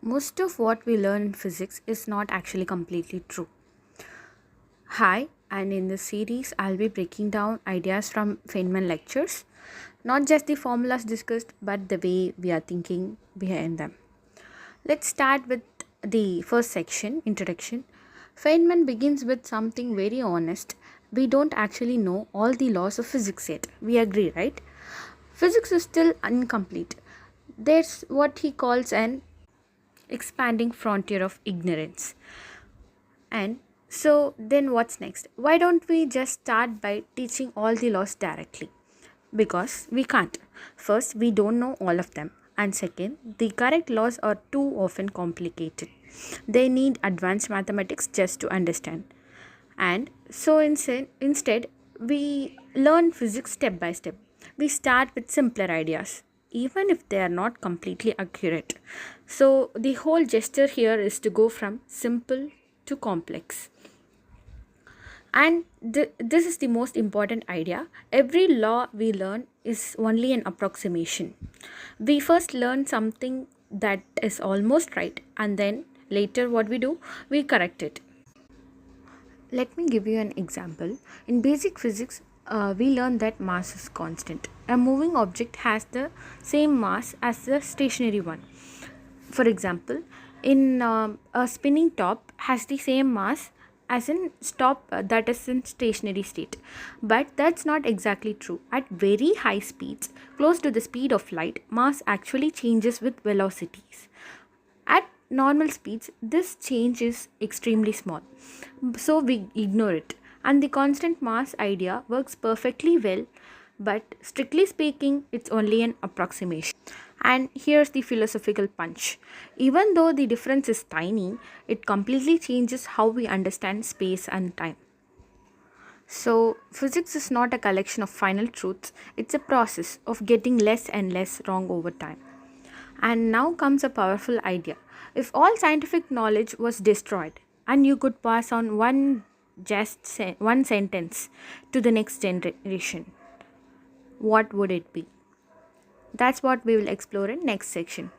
most of what we learn in physics is not actually completely true. Hi, and in this series, I'll be breaking down ideas from Feynman lectures, not just the formulas discussed, but the way we are thinking behind them. Let's start with the first section, introduction. Feynman begins with something very honest. We don't actually know all the laws of physics yet. We agree, right? Physics is still incomplete. There's what he calls an expanding frontier of ignorance. And so, then what's next? Why don't we just start by teaching all the laws directly? Because we can't. First, we don't know all of them. And second, the correct laws are too often complicated. They need advanced mathematics just to understand. And so, instead, we learn physics step by step. We start with simpler ideas, even if they are not completely accurate. So, the whole gesture here is to go from simple to complex. And this is the most important idea. Every law we learn is only an approximation. We first learn something that is almost right, and then later, what we do, we correct it. Let me give you an example. In basic physics, we learn that mass is constant. A moving object has the same mass as the stationary one. For example, in a spinning top has the same mass as in top that is in stationary state. But that's not exactly true. At very high speeds, close to the speed of light, mass actually changes with velocities. At normal speeds, this change is extremely small, so we ignore it. And the constant mass idea works perfectly well, but strictly speaking, it's only an approximation. And here's the philosophical punch. Even though the difference is tiny, it completely changes how we understand space and time. So, physics is not a collection of final truths, it's a process of getting less and less wrong over time. And now comes a powerful idea. If all scientific knowledge was destroyed and you could pass on one sentence to the next generation, what would it be? That's what we will explore in next section.